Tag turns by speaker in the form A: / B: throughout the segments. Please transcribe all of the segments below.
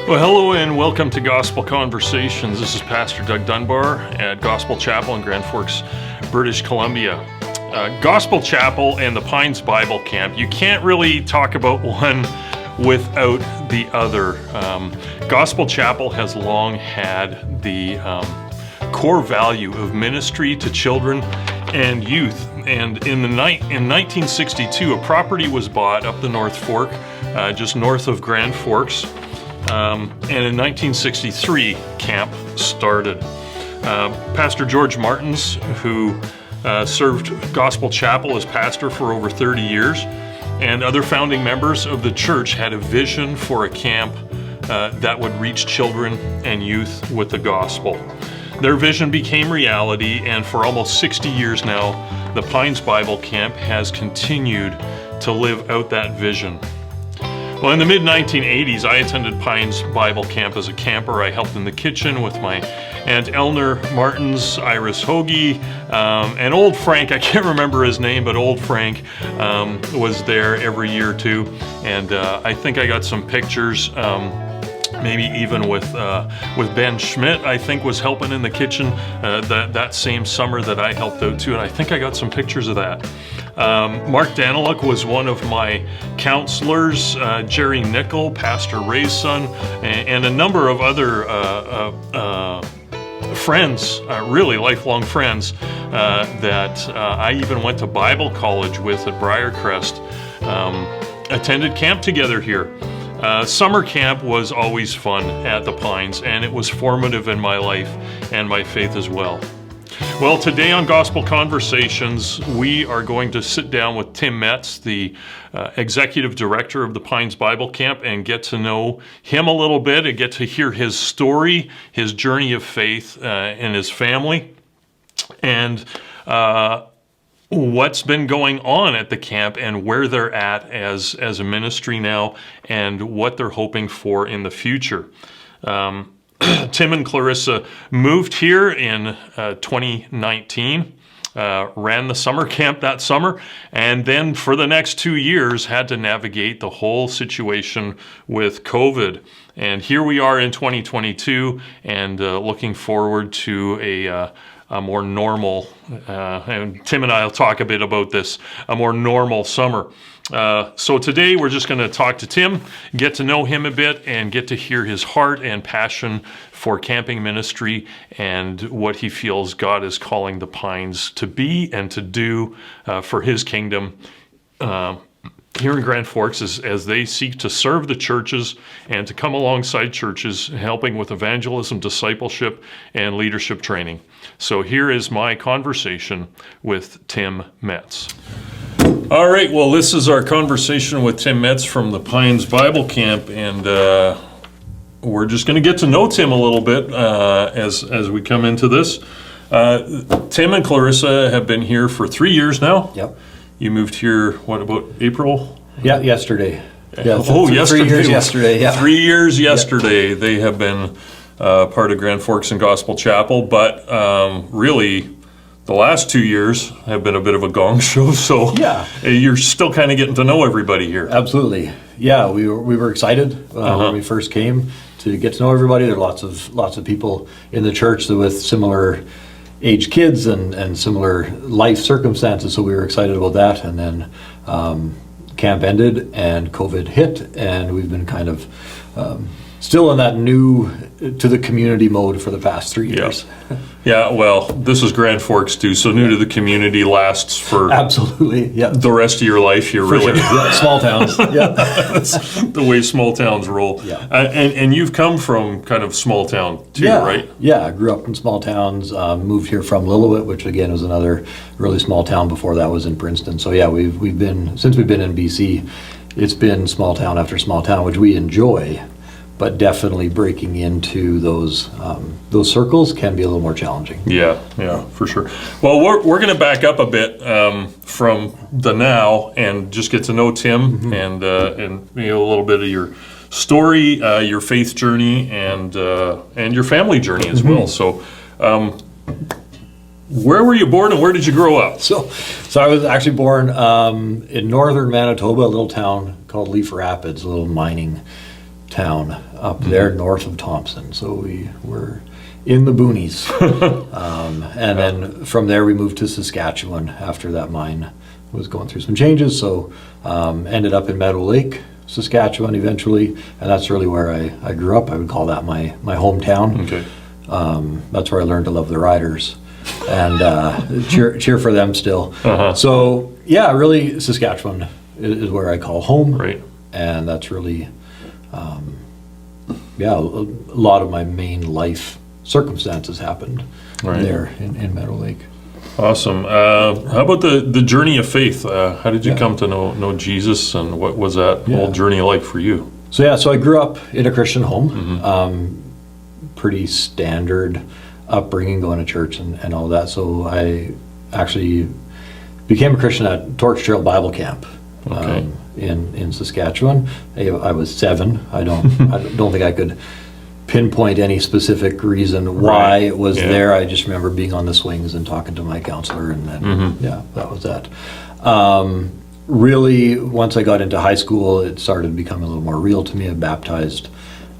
A: Well, hello and welcome to Gospel Conversations. This is Pastor Doug Dunbar at Gospel Chapel in Grand Forks, British Columbia. Gospel Chapel and the Pines Bible Camp, you can't really talk about one without the other. Gospel Chapel has long had the core value of ministry to children and youth. And in 1962, a property was bought up the North Fork, just north of Grand Forks. And in 1963, camp started. Pastor George Martins, who served Gospel Chapel as pastor for over 30 years, and other founding members of the church had a vision for a camp that would reach children and youth with the gospel. Their vision became reality, and for almost 60 years now, the Pines Bible Camp has continued to live out that vision. Well, in the mid-1980s, I attended Pines Bible Camp as a camper. I helped in the kitchen with my Aunt Eleanor Martins, Iris Hoagie, and old Frank, I can't remember his name, but old Frank was there every year too. And I think I got some pictures, maybe even with Ben Schmidt, I think was helping in the kitchen that same summer that I helped out too. And I think I got some pictures of that. Mark Daniluk was one of my counselors, Jerry Nickel, Pastor Ray's son, and a number of other friends, really lifelong friends, that I even went to Bible college with at Briarcrest, attended camp together here. Summer camp was always fun at the Pines, and it was formative in my life and my faith as well. Well, today on Gospel Conversations, we are going to sit down with Tim Metz, the executive director of the Pines Bible Camp, and get to know him a little bit and get to hear his story, his journey of faith in his family, and what's been going on at the camp and where they're at as a ministry now and what they're hoping for in the future. Tim and Clarissa moved here in 2019, ran the summer camp that summer, and then for the next 2 years had to navigate the whole situation with COVID. And here we are in 2022 and looking forward to a more normal, and Tim and I will talk a bit about this, a more normal summer. So today we're just going to talk to Tim, get to know him a bit, and get to hear his heart and passion for camping ministry and what he feels God is calling the Pines to be and to do for his kingdom here in Grand Forks as they seek to serve the churches and to come alongside churches, helping with evangelism, discipleship, and leadership training. So here is my conversation with Tim Metz. All right, well, this is our conversation with Tim Metz from the Pines Bible Camp, and we're just going to get to know Tim a little bit as we come into this. Tim and Clarissa have been here for 3 years now.
B: Yep.
A: You moved here, what, about April?
B: Yeah, yesterday. Yeah,
A: yesterday.
B: 3 years yesterday, yeah.
A: 3 years yesterday. Yep. They have been part of Grand Forks and Gospel Chapel, but really the last 2 years have been a bit of a gong show, so yeah. You're still kind of getting to know everybody here.
B: Absolutely. Yeah, we were excited when we first came to get to know everybody. There are lots of people in the church with similar age kids and similar life circumstances, so we were excited about that. And then camp ended and COVID hit, and we've been kind of still in that new to the community mode for the past 3 years.
A: Yeah, well, this is Grand Forks too, so new to the community lasts for
B: absolutely, yeah, the
A: rest of your life here,
B: for
A: really.
B: Sure. Yeah, small towns, yeah.
A: That's the way small towns roll.
B: Yeah.
A: And you've come from kind of small town too,
B: yeah,
A: right? Yeah,
B: I grew up in small towns, moved here from Lillooet, which again was another really small town before that was in Princeton. So yeah, we've been, since we've been in BC, it's been small town after small town, which we enjoy. But definitely breaking into those circles can be a little more challenging.
A: Yeah, for sure. Well, we're going to back up a bit from the now and just get to know Tim and maybe a little bit of your story, your faith journey, and your family journey as well. So, where were you born and where did you grow up?
B: So I was actually born in northern Manitoba, a little town called Leaf Rapids, a little mining town up there north of Thompson. So we were in the boonies. And then from there we moved to Saskatchewan after that mine was going through some changes. So ended up in Meadow Lake, Saskatchewan eventually, and that's really where I grew up. I would call that my hometown.
A: Okay.
B: That's where I learned to love the Riders and cheer for them still. So yeah, really Saskatchewan is where I call home.
A: Right.
B: And that's really, a lot of my main life circumstances happened there in Meadow Lake.
A: Awesome. How about the journey of faith? How did you come to know Jesus, and what was that whole journey like for you?
B: So I grew up in a Christian home, pretty standard upbringing, going to church and all that. So I actually became a Christian at Torch Trail Bible Camp in Saskatchewan. I was 7. I don't think I could pinpoint any specific reason why it was there. I just remember being on the swings and talking to my counselor, and then that was that. Really, once I got into high school, it started becoming a little more real to me. I baptized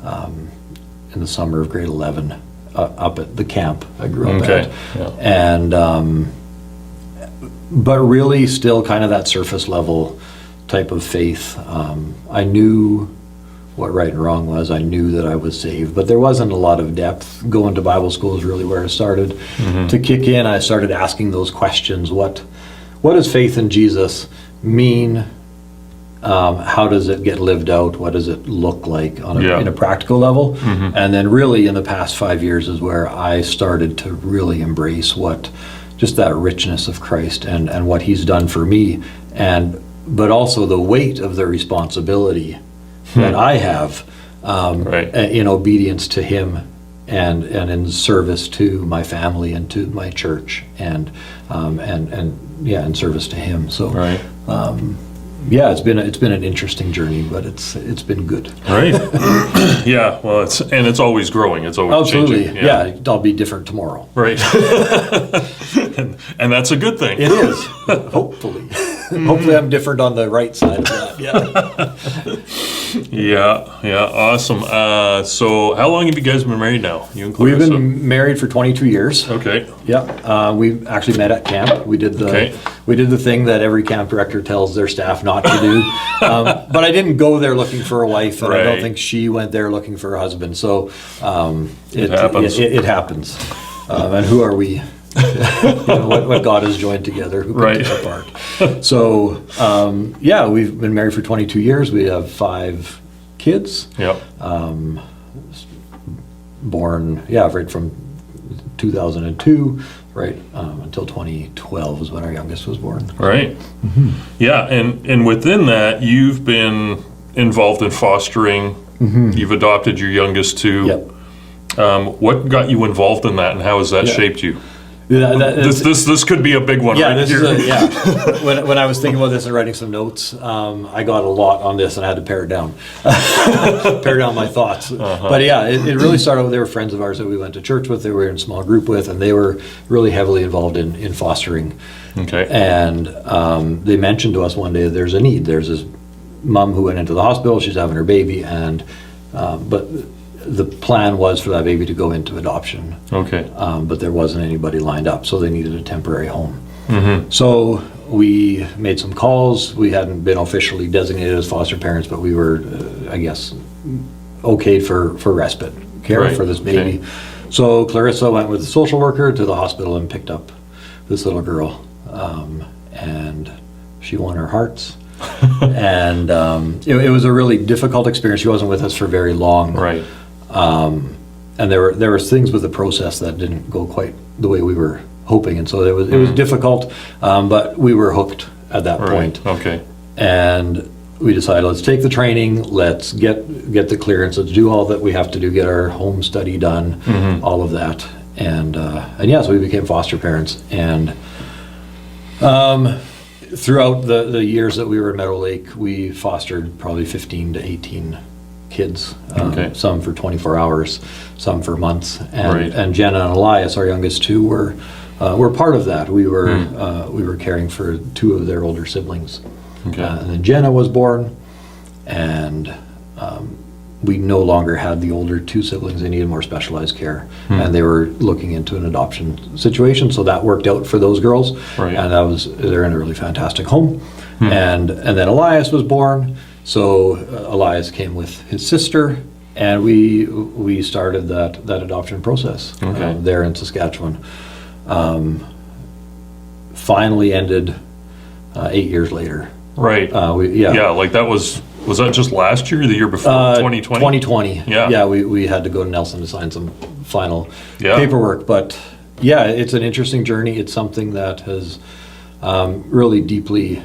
B: in the summer of grade 11 up at the camp I grew up at. And but really still kind of that surface level type of faith. I knew what right and wrong was. I knew that I was saved, but there wasn't a lot of depth. Going to Bible school is really where it started to kick in. I started asking those questions. What does faith in Jesus mean? How does it get lived out? What does it look like in a practical level? And then really in the past 5 years is where I started to really embrace just that richness of Christ and what he's done for me, but also the weight of the responsibility that I have in obedience to him and in service to my family and to my church and in service to him. So it's been an interesting journey, but it's been good.
A: Right. Well, it's always growing. It's always changing.
B: Yeah, I'll be different tomorrow.
A: Right. and that's a good thing.
B: It is. Hopefully. Hopefully I'm different on the right side of that.
A: Awesome. So how long have you guys been married now? You and
B: Clarissa? We've been married for 22 years.
A: Okay.
B: We actually met at camp. We did the thing that every camp director tells their staff not to do. But I didn't go there looking for a wife, and I don't think she went there looking for a husband. So it happens. It happens. And who are we? What God has joined together, who can tear apart. So, we've been married for 22 years. We have 5 kids. Born, right from 2002, until 2012 is when our youngest was born.
A: Right. Yeah, and within that, you've been involved in fostering. You've adopted your youngest too. What got you involved in that, and how has that shaped you? This could be a big one. When
B: I was thinking about this and writing some notes, I got a lot on this and I had to pare it down, pare down my thoughts. But it really started with, they were friends of ours that we went to church with, they were in a small group with, and they were really heavily involved in fostering. And they mentioned to us one day that there's a need. There's this mom who went into the hospital, she's having her baby, and but the plan was for that baby to go into adoption. But there wasn't anybody lined up, so they needed a temporary home. So we made some calls. We hadn't been officially designated as foster parents, but we were, okayed for respite care for this baby. So Clarissa went with the social worker to the hospital and picked up this little girl. And she won our hearts. And it was a really difficult experience. She wasn't with us for very long. And there were things with the process that didn't go quite the way we were hoping, and so it was difficult, but we were hooked at that point. And we decided, let's take the training, let's get the clearance, let's do all that we have to do, get our home study done, all of that, and so we became foster parents. And throughout the years that we were in Meadow Lake, we fostered probably 15 to 18 kids, some for 24 hours, some for months, and Jenna and Elias, our youngest two, were part of that. We were caring for 2 of their older siblings, and then Jenna was born, and we no longer had the older two siblings. They needed more specialized care, and they were looking into an adoption situation. So that worked out for those girls,
A: Right.
B: and they're in a really fantastic home. And then Elias was born. So Elias came with his sister, and we started that adoption process
A: Okay.
B: there in Saskatchewan. Finally ended 8 years later.
A: Right. Yeah, like that was that just last year or the year before, 2020?
B: 2020.
A: Yeah.
B: Yeah, we had to go to Nelson to sign some final
A: Yeah.
B: paperwork. But yeah, it's an interesting journey. It's something that has really deeply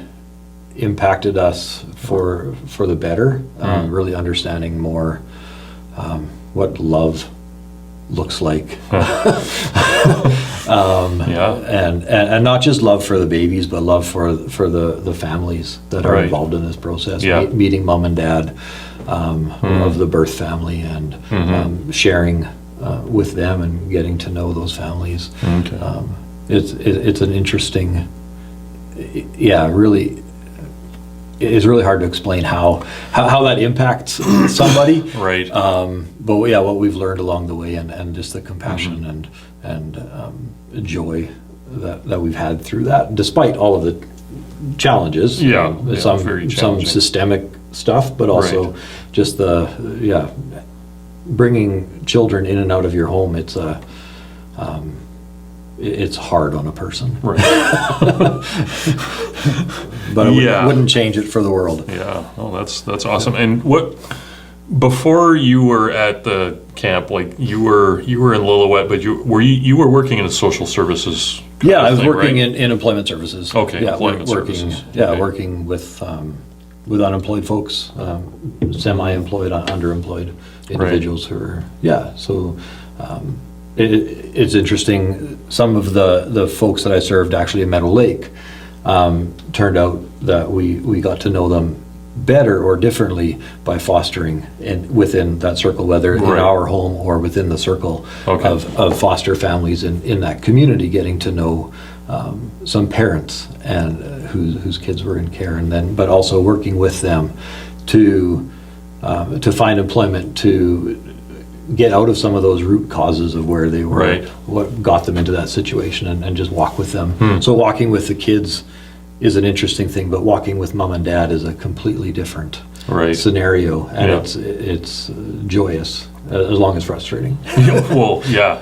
B: impacted us for the better, really understanding more what love looks like. And not just love for the babies, but love for the families that are
A: Right.
B: involved in this process.
A: Yeah.
B: Meeting mom and dad of the birth family, and sharing with them and getting to know those families.
A: Okay.
B: It's an interesting, really. It's really hard to explain how that impacts somebody.
A: Right.
B: But yeah, what we've learned along the way, and just the compassion and joy that we've had through that, despite all of the challenges.
A: Yeah,
B: some
A: very
B: some
A: challenging.
B: systemic stuff, but also
A: Right.
B: just bringing children in and out of your home. It's hard on a person.
A: Right.
B: But I
A: Yeah.
B: wouldn't change it for the world.
A: Yeah. Oh, that's awesome. And what before you were at the camp, like you were in Lillooet, but you were working in a social services. kind
B: Yeah,
A: of
B: I was
A: thing,
B: working
A: right?
B: in employment services.
A: Okay,
B: Yeah,
A: employment
B: working,
A: services.
B: Yeah,
A: Okay.
B: working with unemployed folks, semi-employed, underemployed individuals who are, so it's interesting. Some of the folks that I served actually in Meadow Lake, turned out that we got to know them better or differently by fostering within that circle, whether in
A: Right.
B: our home or within the circle
A: Okay.
B: of foster families in that community, getting to know some parents and whose kids were in care, but also working with them to find employment, to get out of some of those root causes of where they were,
A: Right.
B: what got them into that situation, and just walk with them. So walking with the kids is an interesting thing, but walking with mom and dad is a completely different
A: Right.
B: scenario, and
A: Yeah.
B: it's joyous as long as frustrating.
A: Well, yeah,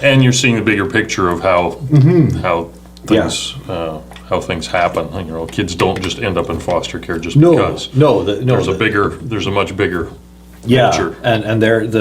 A: and you're seeing the bigger picture of how things how things happen. You know, kids don't just end up in foster care just because. There's a much bigger picture.
B: and there's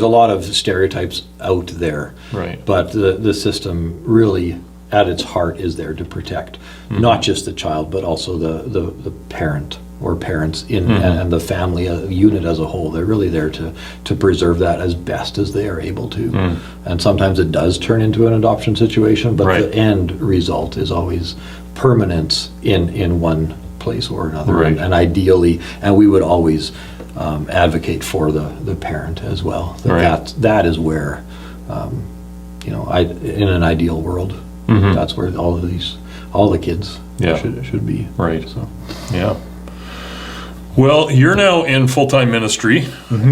B: a lot of stereotypes out there,
A: Right.
B: but the system really at its heart is there to protect not just the child, but also the parent or parents and the family unit as a whole. They're really there to preserve that as best as they are able to. And sometimes it does turn into an adoption situation, but
A: Right.
B: the end result is always permanence in one place or another.
A: Right.
B: And ideally, and we would always advocate for the parent as well.
A: Right.
B: That is where, in an ideal world, that's where all the kids
A: Yeah.
B: should be.
A: Right.
B: So.
A: Yeah. Well, you're now in full-time ministry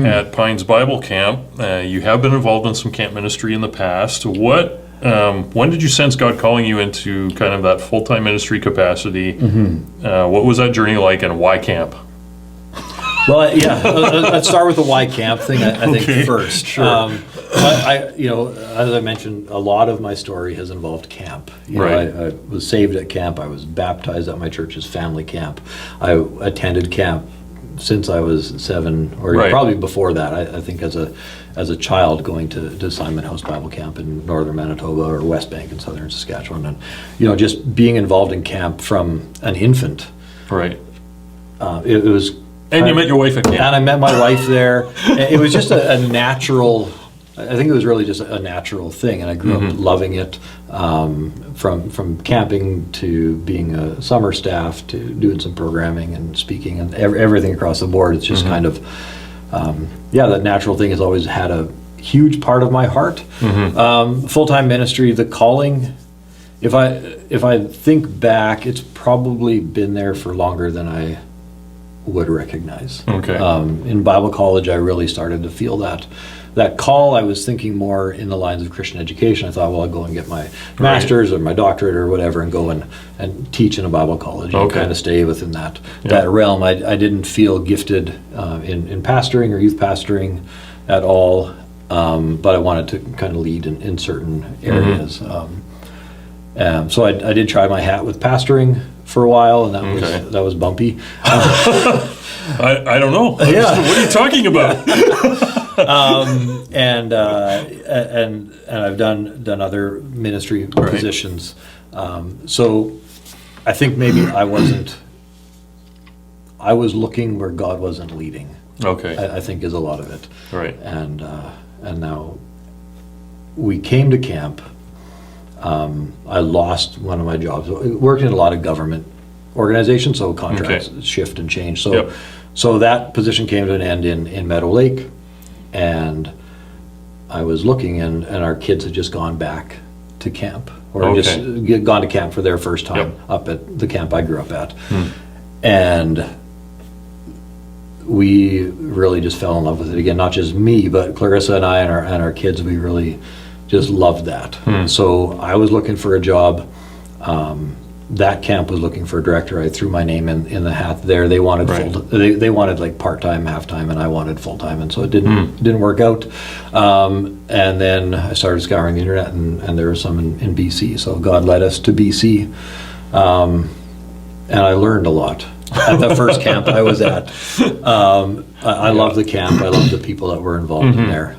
A: at Pines Bible Camp. You have been involved in some camp ministry in the past. When did you sense God calling you into kind of that full-time ministry capacity? What was that journey like, and why camp?
B: Well, let's start with the why camp thing, I think, first.
A: Sure.
B: As I mentioned, a lot of my story has involved camp.
A: Right.
B: I was saved at camp. I was baptized at my church's family camp. I attended camp since I was 7, or
A: Right.
B: probably before that. I think as a child, going to Simon House Bible Camp in northern Manitoba or West Bank in southern Saskatchewan, and just being involved in camp from an infant.
A: Right.
B: It was.
A: And you met your wife at camp.
B: And I met my wife there. It was just a natural, I think it was really just a natural thing. And I grew up loving it, from camping to being a summer staff to doing some programming and speaking and everything across the board. It's just kind of, that natural thing has always had a huge part of my heart. Full-time ministry, the calling, if I think back, it's probably been there for longer than I would recognize.
A: Okay.
B: In Bible college, I really started to feel that call. I was thinking more in the lines of Christian education. I thought, well, I'll go and get my master's or my doctorate or whatever and go and teach in a Bible college and kind of stay within that realm. I didn't feel gifted in pastoring or youth pastoring at all, but I wanted to kind of lead in certain areas. So I did try my hat with pastoring for a while, and that was bumpy.
A: I don't know.
B: Yeah.
A: What are you talking about?
B: And I've done other ministry positions. So I think maybe I was looking where God wasn't leading.
A: Okay.
B: I think is a lot of it.
A: Right.
B: And now we came to camp. I lost one of my jobs. I worked in a lot of government organizations, so contracts shift and change. So that position came to an end in Meadow Lake, and I was looking, and our kids had just gone back to camp, or just gone to camp for their first time up at the camp I grew up at. And we really just fell in love with it again. Not just me, but Clarissa and I and our kids. We really just loved that. So I was looking for a job. That camp was looking for a director. I threw my name in the hat there. They wanted they wanted like part-time, half-time, and I wanted full-time, and so it didn't work out. And then I started scouring the internet, and there was some in BC. So God led us to BC, and I learned a lot at the first camp I was at. I loved the camp. I loved the people that were involved in there.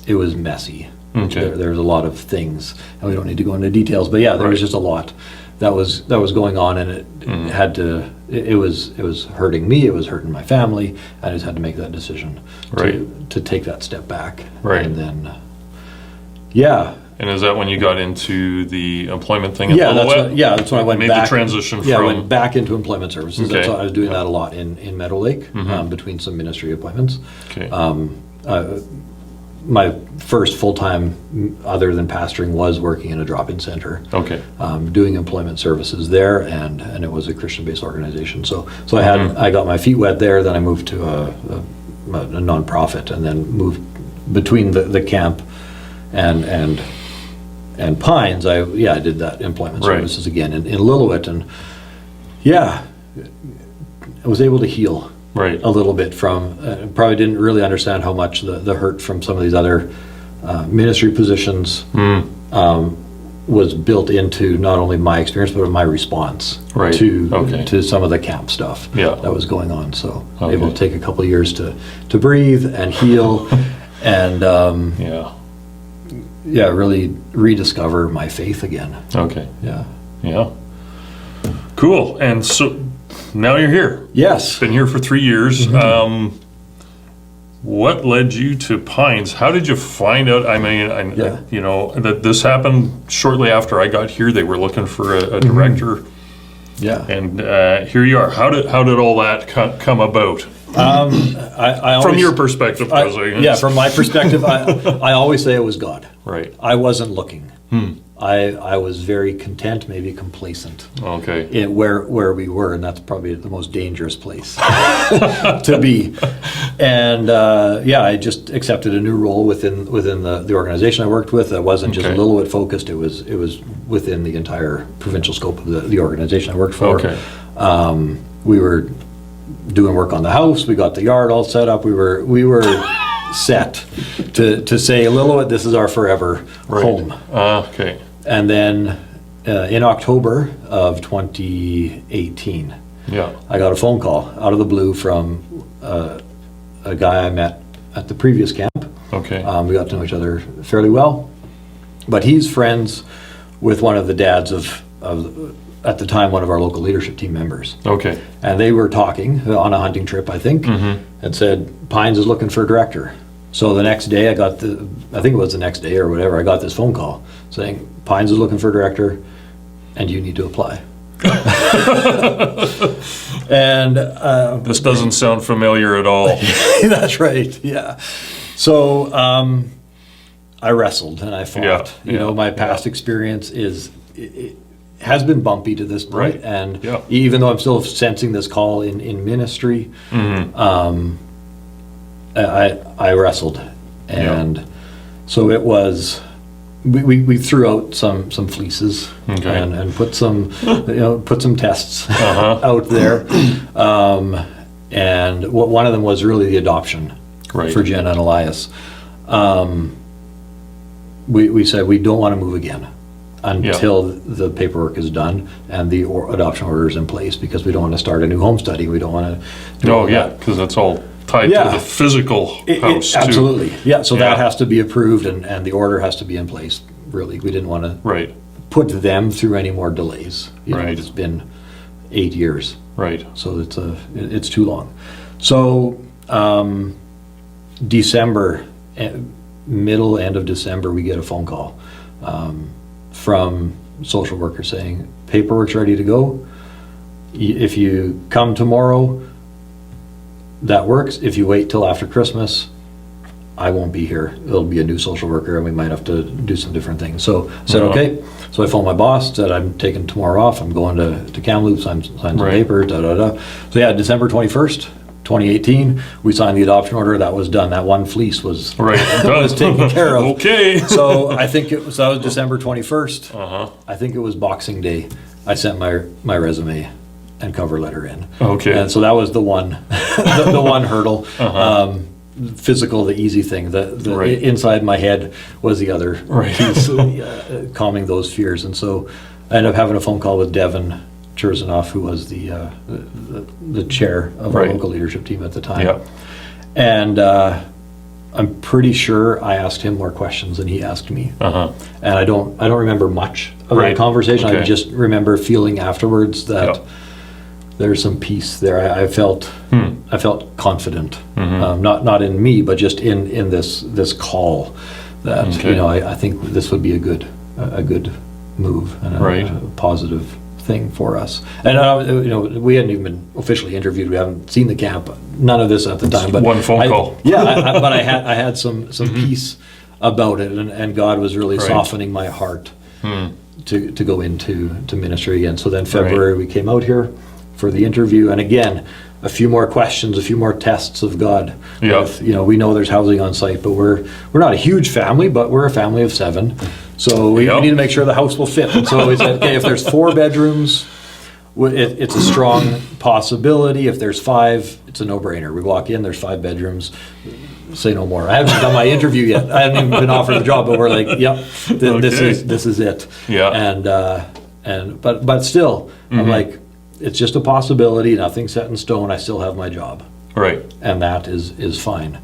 B: It was messy. There's a lot of things, and we don't need to go into details, but there was just a lot that was going on, and it had to. It was hurting me. It was hurting my family. I just had to make that decision to take that step back, and then And
A: is that when you got into the employment thing?
B: That's when I went
A: made
B: back.
A: The transition
B: I went back into employment services.
A: Okay.
B: That's I was doing that a lot in Meadow Lake, between some ministry appointments.
A: Okay.
B: My first full-time, other than pastoring, was working in a drop-in center.
A: Okay.
B: Doing employment services there, and it was a Christian-based organization. So I got my feet wet there. Then I moved to a nonprofit, and then moved between the camp and Pines. I did that employment services again in Lillooet, and I was able to heal. A little bit from, probably didn't really understand how much the hurt from some of these other ministry positions was built into not only my experience, but my response to some of the camp stuff that was going on. So able to take a couple of years to breathe and heal and really rediscover my faith again.
A: Okay. Yeah. Cool. And so now you're here.
B: Yes.
A: Been here for 3 years. What led you to Pines? How did you find out? I mean, that this happened shortly after I got here. They were looking for a director. And here you are. How did all that come about? From your perspective,
B: from my perspective, I always say it was God.
A: Right.
B: I wasn't looking. I was very content, maybe complacent.
A: Okay.
B: Where we were, and that's probably the most dangerous place to be. And I just accepted a new role within the organization I worked with. That wasn't just Lillooet focused. It was within the entire provincial scope of the organization I worked for.
A: Okay.
B: We were doing work on the house. We got the yard all set up. We were set to say, Lillooet, this is our forever home.
A: Okay.
B: And then in October of 2018, I got a phone call out of the blue from a guy I met at the previous camp.
A: Okay.
B: We got to know each other fairly well, but he's friends with one of the dads of at the time, one of our local leadership team members.
A: Okay.
B: And they were talking on a hunting trip, I think, and said, Pines is looking for a director. So the next day I think it was the next day or whatever, I got this phone call saying, Pines is looking for a director and you need to apply. And
A: this doesn't sound familiar at all.
B: That's right, yeah. So I wrestled and I fought. My past experience has been bumpy to this point.
A: Right.
B: And
A: Yeah.
B: even though I'm still sensing this call in ministry, I wrestled. And so it was, we threw out some fleeces and put some, put some tests out there. And one of them was really the adoption for Jen and Elias. We said we don't want to move again until the paperwork is done and the adoption order is in place, because we don't want to start a new home study. We don't want to do
A: because that's all tied to the physical house too.
B: Absolutely. Yeah, so that has to be approved and the order has to be in place. Really, we didn't want to put them through any more delays. It's been 8 years.
A: Right.
B: So it's too long. So December, end of December, we get a phone call from social worker saying, paperwork's ready to go. If you come tomorrow, that works. If you wait till after Christmas, I won't be here. It'll be a new social worker and we might have to do some different things. So I said, okay. So I phoned my boss, said I'm taking tomorrow off. I'm going to Kamloops, sign some papers, So December 21st, 2018, we signed the adoption order. That was done. That one fleece was taken care of.
A: Okay.
B: So I think that was December 21st. I think it was Boxing Day. I sent my resume and cover letter in.
A: Okay.
B: And so that was the one, the one hurdle. Physical, the easy thing. The inside my head was the other piece, calming those fears. And so I ended up having a phone call with Devin Cherzanoff, who was the chair of our local leadership team at the time.
A: Yeah.
B: And I'm pretty sure I asked him more questions than he asked me. And I don't remember much of that conversation. I just remember feeling afterwards that there's some peace there. I felt confident, not in me, but just in this call that I think this would be a good move and a positive thing for us. And we hadn't even been officially interviewed. We haven't seen the camp. None of this at the time. But
A: one phone call.
B: But I had some peace about it, and God was really softening my heart to go into ministry again. So then February we came out here for the interview, and again, a few more questions, a few more tests of God. We know there's housing on site, but we're not a huge family, but we're a family of 7. So we need to make sure the house will fit. And so we said, okay, if there's 4 bedrooms, it's a strong possibility. If there's 5, it's a no-brainer. We walk in, there's 5 bedrooms. Say no more. I haven't done my interview yet. I haven't even been offered the job, but we're like, this is it.
A: Yeah.
B: But still, I'm like, it's just a possibility. Nothing's set in stone. I still have my job.
A: Right.
B: And that is fine.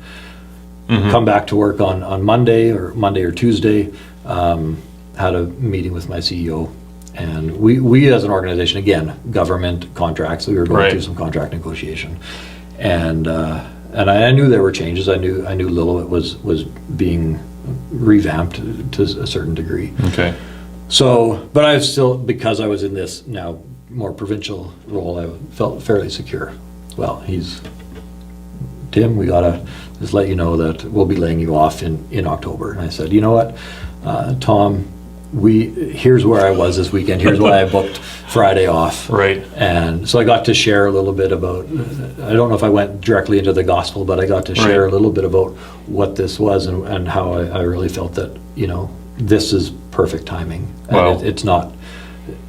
B: Come back to work on Monday or Tuesday. Had a meeting with my CEO, and we as an organization, again, government contracts. We were going through some contract negotiation, and I knew there were changes. I knew Lillooet was being revamped to a certain degree.
A: Okay.
B: So, but I was still, because I was in this now more provincial role, I felt fairly secure. Well, Tim, we gotta just let you know that we'll be laying you off in October. And I said, you know what, Tom, here's where I was this weekend. Here's why I booked Friday off.
A: Right.
B: And so I got to share a little bit about, I don't know if I went directly into the gospel, but I got to share a little bit about what this was and how I really felt that, this is perfect timing. And
A: Wow.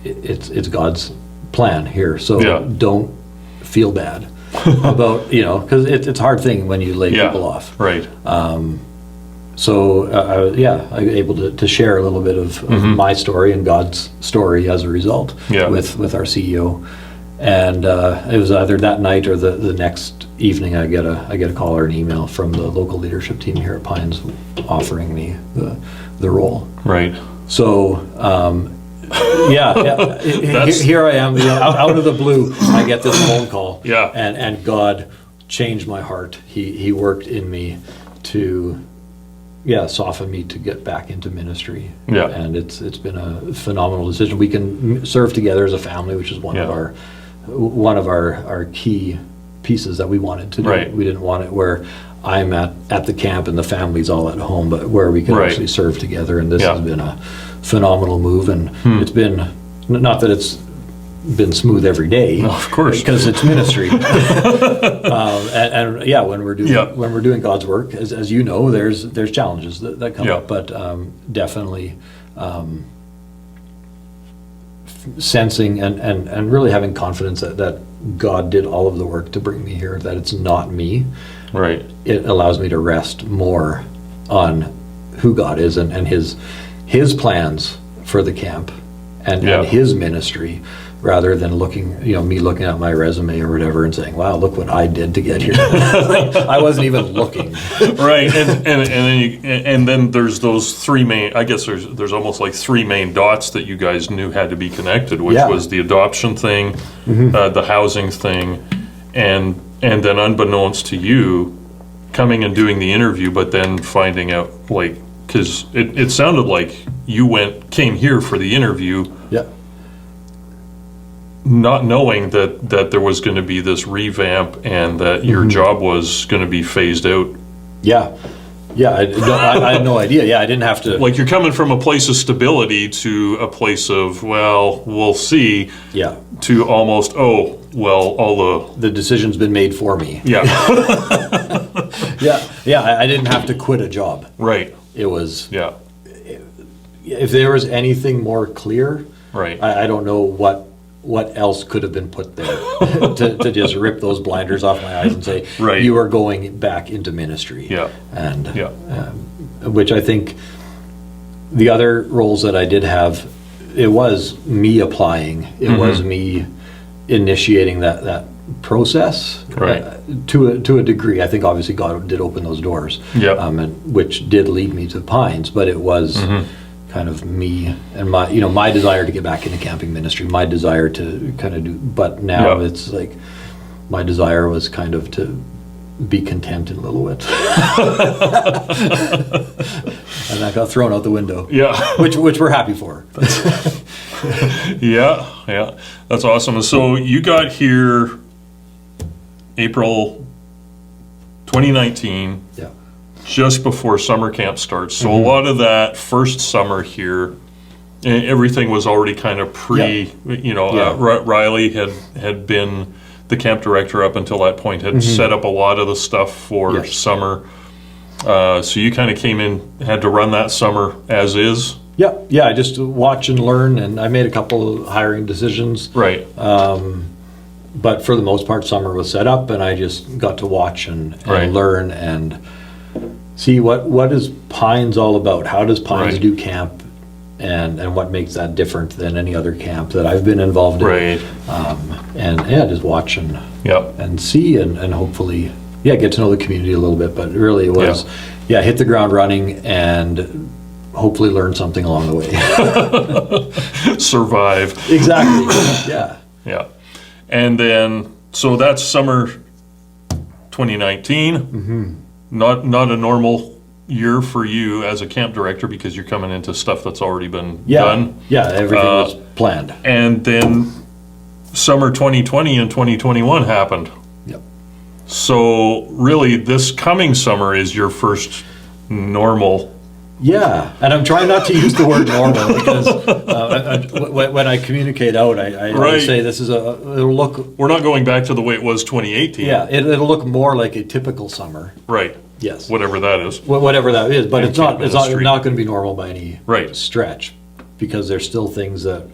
B: it's God's plan here. So don't feel bad about, because it's a hard thing when you lay people off.
A: Right.
B: So I was able to share a little bit of my story and God's story as a result with our CEO. And it was either that night or the next evening I get a call or an email from the local leadership team here at Pines offering me the role.
A: Right.
B: So here I am, out of the blue, I get this phone call.
A: Yeah.
B: And God changed my heart. He worked in me to soften me to get back into ministry.
A: Yeah.
B: And it's been a phenomenal decision. We can serve together as a family, which is one of our key pieces that we wanted to do.
A: Right.
B: We didn't want it where I'm at the camp and the family's all at home, but where we can actually serve together. And this has been a phenomenal move, and it's been not that it's been smooth every day,
A: of course,
B: because it's ministry. And yeah, when we're doing God's work, as you know, there's challenges that come up, but definitely sensing and really having confidence that God did all of the work to bring me here, that it's not me.
A: Right.
B: It allows me to rest more on who God is and his plans for the camp and his ministry, rather than me looking at my resume or whatever and saying, wow, look what I did to get here. I wasn't even looking.
A: Right. And then there's those three main, I guess there's almost like three main dots that you guys knew had to be connected, which was the adoption thing, the housing thing, and then unbeknownst to you, coming and doing the interview, but then finding out, like, because it sounded like you came here for the interview, not knowing that there was going to be this revamp and that your job was going to be phased out. I had no idea. I didn't have to. Like, you're coming from a place of stability to a place of, well, we'll see.
B: Yeah.
A: To almost, all
B: the decision's been made for me.
A: Yeah.
B: I didn't have to quit a job.
A: Right.
B: It was.
A: Yeah.
B: If there was anything more clear,
A: right.
B: I don't know what else could have been put there to just rip those blinders off my eyes and say, you are going back into ministry.
A: Yeah.
B: And which I think the other roles that I did have, it was me applying. It was me initiating that process to a degree. I think obviously God did open those doors, which did lead me to Pines, but it was kind of me and my desire to get back into camping ministry, my desire to kind of do, but now it's like my desire was kind of to be content in Lillooet. And that got thrown out the window.
A: Yeah.
B: Which we're happy for.
A: Yeah. That's awesome. And so you got here April 2019.
B: Yeah.
A: Just before summer camp starts. So a lot of that first summer here, everything was already kind of Riley had been the camp director up until that point, had set up a lot of the stuff for summer. So you kind of came in, had to run that summer as is.
B: Yeah, I just watch and learn, and I made a couple of hiring decisions.
A: Right.
B: But for the most part, summer was set up, and I just got to watch and learn and see what is Pines all about. How does Pines do camp, and what makes that different than any other camp that I've been involved in.
A: Right.
B: Just watch and see and hopefully get to know the community a little bit. But really it was hit the ground running and hopefully learn something along the way.
A: Survive.
B: Exactly.
A: Yeah. And then so that's summer 2019. Not a normal year for you as a camp director because you're coming into stuff that's already been done.
B: Yeah, everything was planned.
A: And then summer 2020 and 2021 happened.
B: Yep.
A: So really this coming summer is your first normal.
B: Yeah, and I'm trying not to use the word normal because when I communicate out, I always say this is it'll look...
A: We're not going back to the way it was 2018.
B: Yeah, it'll look more like a typical summer.
A: Right.
B: Yes.
A: Whatever that is.
B: Whatever that is, but it's not going to be normal by any stretch, because there's still things that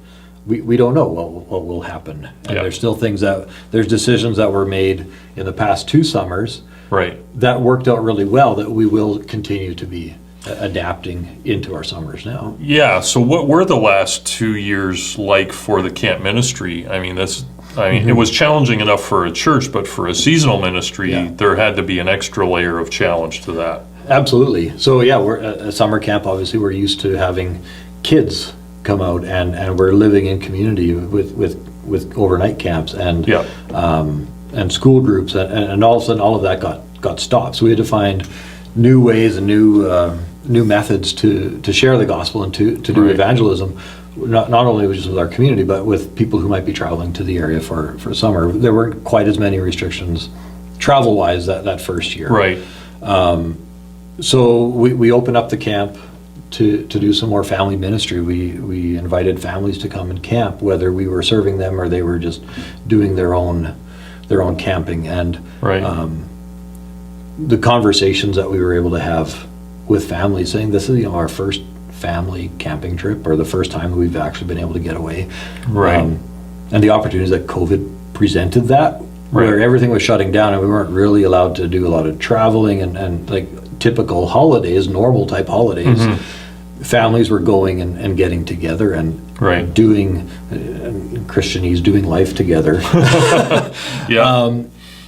B: we don't know what will happen. And there's still there's decisions that were made in the past 2 summers that worked out really well that we will continue to be adapting into our summers now.
A: Yeah, so what were the last 2 years like for the camp ministry? I mean, it was challenging enough for a church, but for a seasonal ministry, there had to be an extra layer of challenge to that.
B: Absolutely. So we're at summer camp, obviously we're used to having kids come out and we're living in community with overnight camps and school groups, and all of a sudden all of that got stopped. So we had to find new ways and new methods to share the gospel and to do evangelism, not only just with our community, but with people who might be traveling to the area for summer. There weren't quite as many restrictions travel-wise that first year.
A: Right.
B: So we opened up the camp to do some more family ministry. We invited families to come and camp, whether we were serving them or they were just doing their own camping. And the conversations that we were able to have with families, saying this is our first family camping trip, or the first time that we've actually been able to get away. And the opportunities that COVID presented that, where everything was shutting down and we weren't really allowed to do a lot of traveling and like typical holidays, normal type holidays. Families were going and getting together and doing Christianese, doing life together.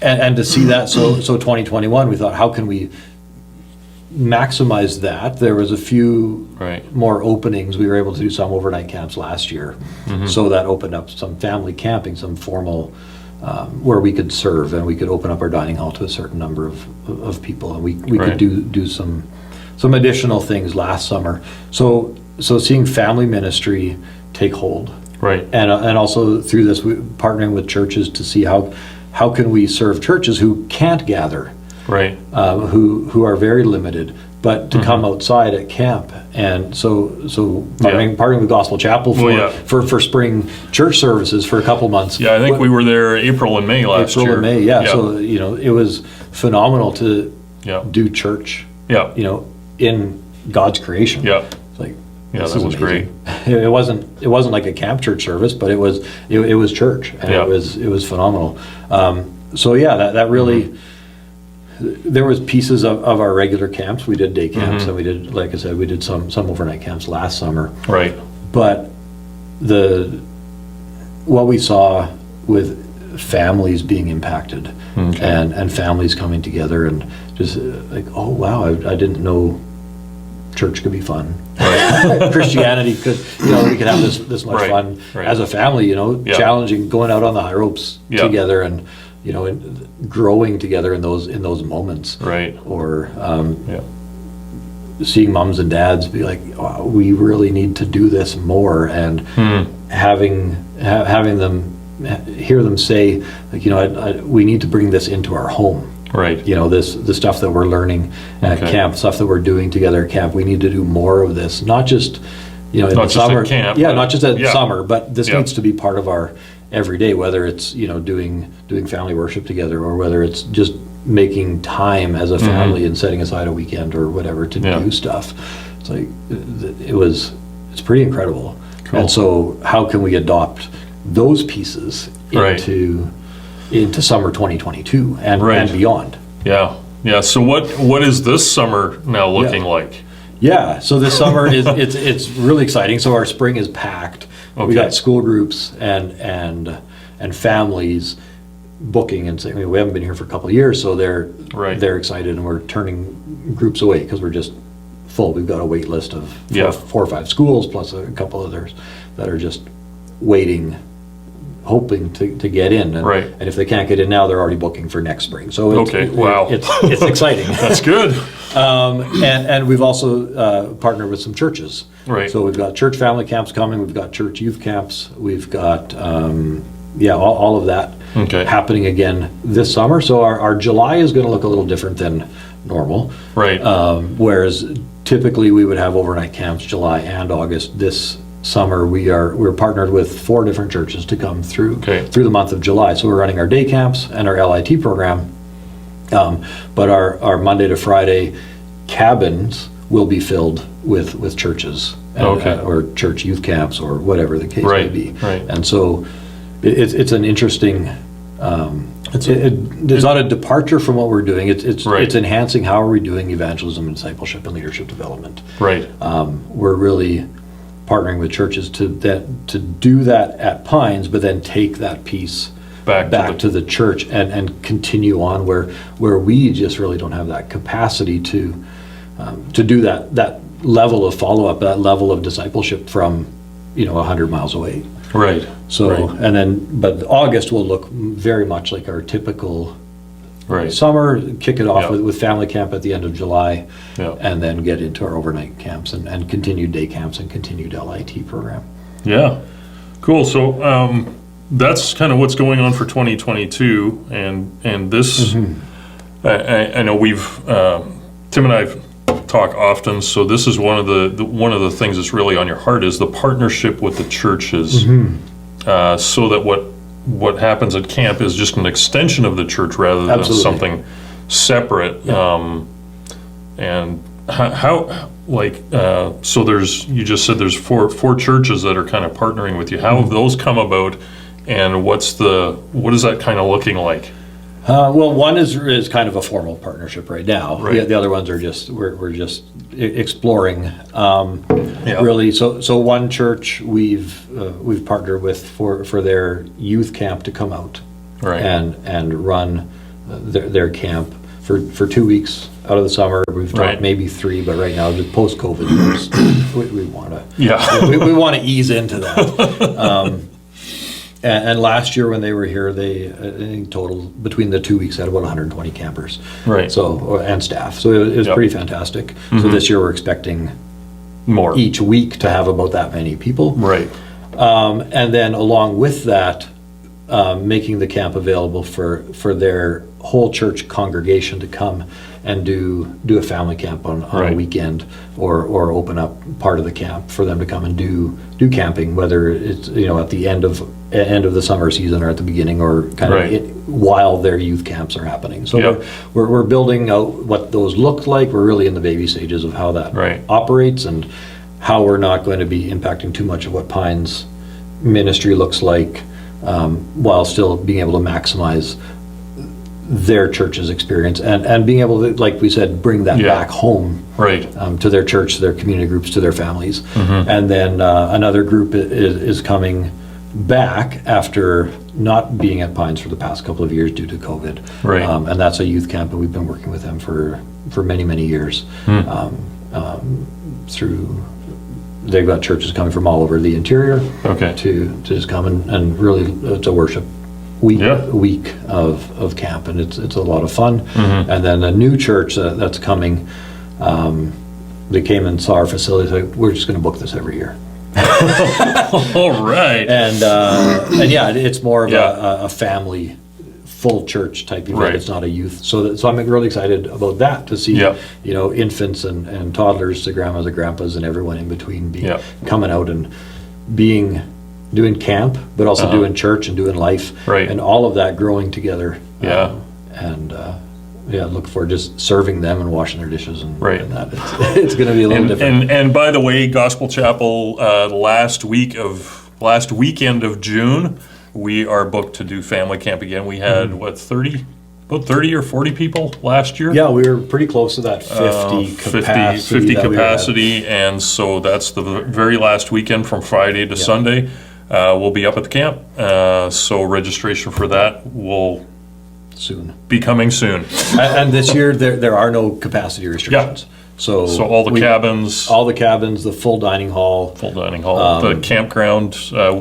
B: And to see that, so 2021, we thought, how can we maximize that? There was a few more openings. We were able to do some overnight camps last year, so that opened up some family camping, some formal, where we could serve and we could open up our dining hall to a certain number of people, and we could do some additional things last summer. So seeing family ministry take hold, and also through this, partnering with churches to see how can we serve churches who can't gather, who are very limited, but to come outside at camp. And so partnering with Gospel Chapel for spring church services for a couple months.
A: I think we were there April and May last year.
B: April and May, So it was phenomenal to do church, in God's creation.
A: It's
B: like,
A: that was great.
B: It wasn't like a camp church service, but it was church, and it was phenomenal. That really. There was pieces of our regular camps. We did day camps, and we did, like I said, we did some overnight camps last summer. But what we saw with families being impacted, and families coming together, and just like, oh wow, I didn't know church could be fun. Christianity could, we could have this much fun as a family. Challenging, going out on the high ropes together, and and growing together in those moments, or seeing moms and dads be like, oh, we really need to do this more, and having them hear them say, like, we need to bring this into our home. The stuff that we're learning at camp, stuff that we're doing together at camp, we need to do more of this, not just in the summer, at camp, not just at summer, but this needs to be part of our every day, whether it's doing family worship together, or whether it's just making time as a family and setting aside a weekend or whatever to do stuff. It's like it's pretty incredible. And so how can we adopt those pieces into summer 2022 and beyond?
A: So what is this summer now looking like?
B: So this summer it's really exciting. So our spring is packed. We got school groups and families booking and saying, we haven't been here for a couple of years, so they're excited, and we're turning groups away because we're just full. We've got a wait list of 4 or 5 schools plus a couple others that are just waiting, hoping to get in, and if they can't get in now, they're already booking for next spring. So it's exciting.
A: That's good.
B: And we've also partnered with some churches. So we've got church family camps coming. We've got church youth camps. We've got all of that happening again this summer. So our July is going to look a little different than normal. Whereas typically we would have overnight camps July and August. This summer we're partnered with 4 different churches to come through the month of July. So we're running our day camps and our LIT program, but our Monday to Friday cabins will be filled with churches, or church youth camps, or whatever the case may be. And so it's an interesting. It's not a departure from what we're doing. It's enhancing how are we doing evangelism and discipleship and leadership development. We're really partnering with churches to do that at Pines, but then take that piece back to the church and continue on where we just really don't have that capacity to do that level of follow-up, that level of discipleship from 100 miles away. But August will look very much like our typical summer. Kick it off with family camp at the end of July, and then get into our overnight camps and continued day camps and continued LIT program.
A: Cool. So that's kind of what's going on for 2022, and this I know we've Tim and I've talk often, so this is one of the things that's really on your heart is the partnership with the churches, so that what happens at camp is just an extension of the church rather than
B: Absolutely.
A: something separate.
B: Yeah.
A: And how so you just said there's four churches that are kind of partnering with you. How have those come about, and what is that kind of looking like?
B: Well, one is kind of a formal partnership right now.
A: Right.
B: The other ones are just we're just exploring.
A: Yeah.
B: Really, so one church we've partnered with for their youth camp to come out,
A: Right.
B: and run their camp for 2 weeks out of the summer. We've talked
A: Right.
B: maybe 3, but right now, just post-COVID, we want to
A: Yeah.
B: we want to ease into that. And last year when they were here, they in total between the 2 weeks had about 120 campers,
A: Right.
B: So and staff. So it was
A: Yep.
B: pretty fantastic. So this year we're expecting
A: More.
B: each week to have about that many people.
A: Right.
B: And then along with that, making the camp available for their whole church congregation to come and do a family camp on
A: Right.
B: a weekend, or open up part of the camp for them to come and do camping, whether it's at the end of the summer season or at the beginning, or kind
A: Right.
B: of while their youth camps are happening. So
A: Yep.
B: we're building out what those look like. We're really in the baby stages of how that
A: Right.
B: operates, and how we're not going to be impacting too much of what Pines ministry looks like, while still being able to maximize their church's experience, and being able to, like we said, bring that
A: Yeah.
B: back home,
A: Right.
B: to their church, to their community groups, to their families.
A: Mm-hmm.
B: And then another group is coming back after not being at Pines for the past couple of years due to COVID.
A: Right.
B: And that's a youth camp, and we've been working with them for many, many years. They've got churches coming from all over the interior,
A: Okay.
B: to just come and really to worship week
A: Yeah.
B: week of camp, and it's a lot of fun.
A: Mm-hmm.
B: And then a new church that's coming, they came and saw our facility, so we're just going to book this every year.
A: All right.
B: And yeah, it's more of
A: Yeah.
B: a family full church type event.
A: Right.
B: It's not a youth. So I'm really excited about that, to see
A: Yeah.
B: infants and toddlers to grandmas and grandpas and everyone in between
A: Yeah.
B: coming out and doing camp, but also doing church and doing life,
A: Right.
B: and all of that growing together.
A: Yeah.
B: Look for just serving them and washing their dishes and,
A: Right.
B: and that. It's going to be a little different.
A: And by the way, Gospel Chapel, last weekend of June, we are booked to do family camp again. We had about 30 or 40 people last year.
B: Yeah, we were pretty close to that 50 capacity.
A: 50
B: that we were at.
A: capacity, and so that's the very last weekend from Friday to Sunday. We'll be up at the camp, so registration for that will
B: Soon.
A: be coming soon.
B: And this year, there are no capacity restrictions. So
A: all the cabins,
B: all the cabins, the full dining hall.
A: full dining hall, the campground.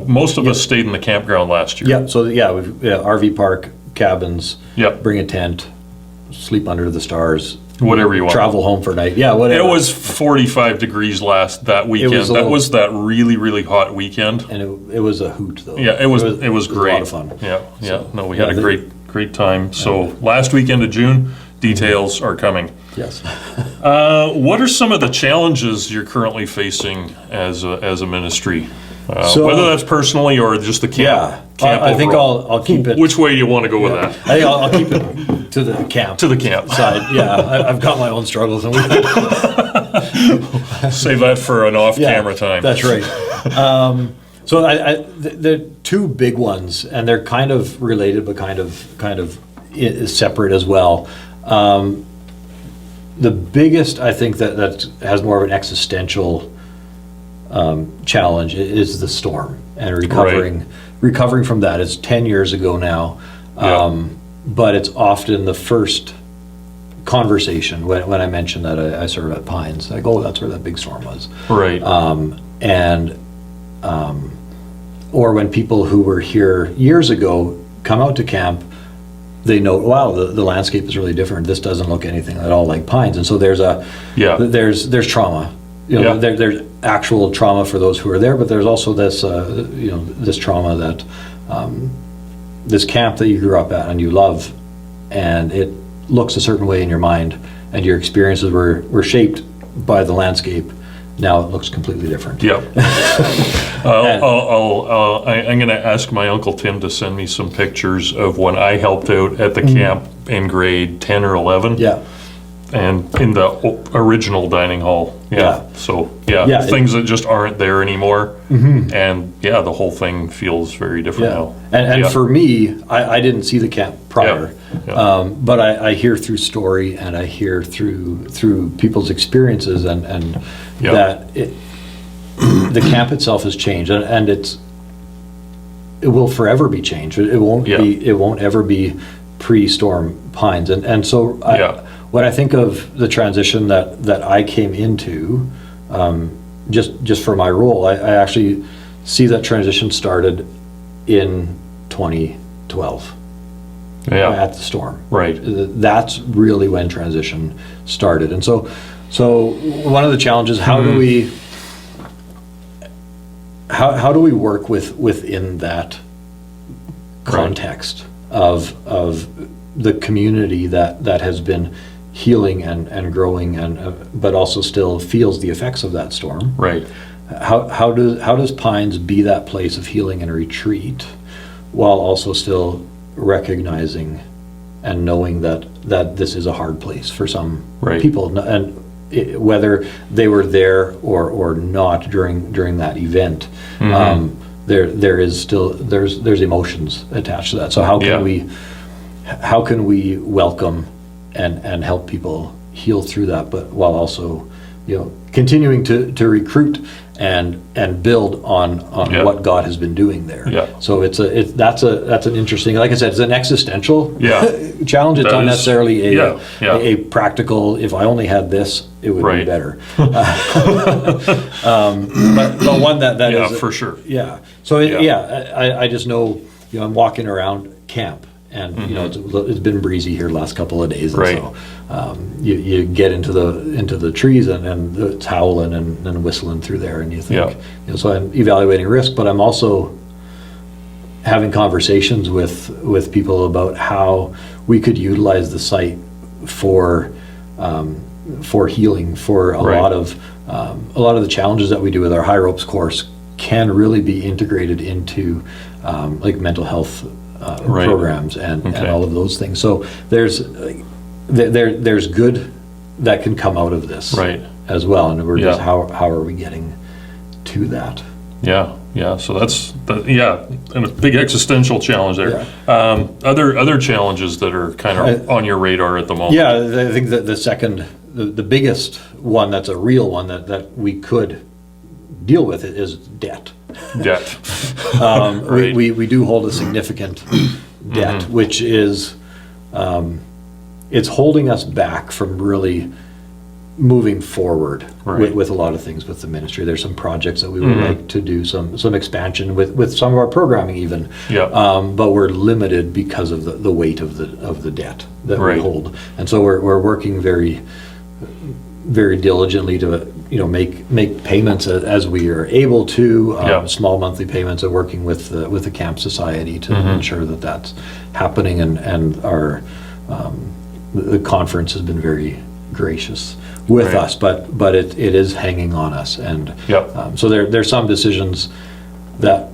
A: Most of us stayed in the campground last year.
B: Yeah, so we've RV park, cabins.
A: Yep.
B: Bring a tent, sleep under the stars.
A: Whatever you want.
B: Travel home for a night. Yeah, whatever.
A: It was 45 degrees that weekend. That was that really, really hot weekend.
B: And it was a hoot, though.
A: Yeah, it was great.
B: a lot of fun.
A: Yeah.
B: So,
A: No, we had a great time. So last weekend of June, details are coming.
B: Yes.
A: What are some of the challenges you're currently facing as a ministry? Whether that's personally or just the camp. Camp
B: I think
A: overall.
B: I'll keep it.
A: Which way do you want to go with that?
B: I think I'll keep it to the camp.
A: To the camp.
B: Side. Yeah, I've got my own struggles, and
A: Save that for an off-camera time.
B: That's right. So the two big ones, and they're kind of related, but kind of separate as well. The biggest, I think, that has more of an existential challenge is the storm and recovering from that. It's 10 years ago now, but it's often the first conversation when I mention that I serve at Pines. Like, oh, that's where that big storm was.
A: Right.
B: Or when people who were here years ago come out to camp, they know, wow, the landscape is really different. This doesn't look anything at all like Pines. And so there's trauma. There's actual trauma for those who are there, but there's also this this trauma that this camp that you grew up at and you love, and it looks a certain way in your mind, and your experiences were shaped by the landscape, now it looks completely different.
A: Yeah. I'm going to ask my Uncle Tim to send me some pictures of when I helped out at the camp in grade 10 or 11.
B: Yeah.
A: And in the original dining hall.
B: Yeah.
A: So, things that just aren't there anymore. And, the whole thing feels very different now.
B: And for me, I didn't see the camp prior. But I hear through story, and I hear through people's experiences, and that the camp itself has changed, and it will forever be changed. It won't ever be pre-storm Pines, and so when I think of the transition that I came into, just for my role, I actually see that transition started in 2012. At the storm. Right. That's really when transition started. And so one of the challenges, how do we work within that context of the community that has been healing and growing, but also still feels the effects of that storm? Right. How does Pines be that place of healing and retreat, while also still recognizing and knowing that this is a hard place for some people, and whether they were there or not during that event, there is still there's emotions attached to that. So how can we welcome and help people heal through that, but while also continuing to recruit and build on what God has been doing there. So that's an interesting, like I said, it's an existential challenge. It's not necessarily a practical, if I only had this, it would be better. But one that is
A: for sure.
B: So I just know, I'm walking around camp, and it's been breezy here the last couple of days, and so you get into the trees, and it's howling and whistling through there, and you think, so I'm evaluating risk, but I'm also having conversations with people about how we could utilize the site for healing, for a lot of the challenges that we do with our high ropes course can really be integrated into like mental health programs and all of those things. So there's good that can come out of this as well, and we're just how are we getting to that? So that's and a big existential challenge there. Other challenges that are kind of on your radar at the moment. I think that the biggest one, that's a real one that we could deal with, it is debt. We do hold a significant debt, which is it's holding us back from really moving forward with a lot of things with the ministry. There's some projects that we would like to do, some expansion with some of our programming even, but we're limited because of the weight of the debt that we hold, and so we're working very, very diligently to make payments as we are able to, small monthly payments, and working with the Camp Society to ensure that that's happening, and our the conference has been very gracious with us, but it is hanging on us, and so there's some decisions that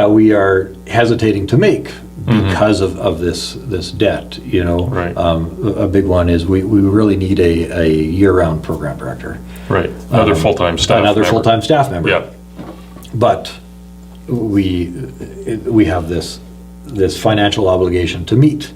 B: we are hesitating to make because of this debt. A big one is we really need a year-round program director.
A: Another full-time staff
B: member. But we have this financial obligation to meet.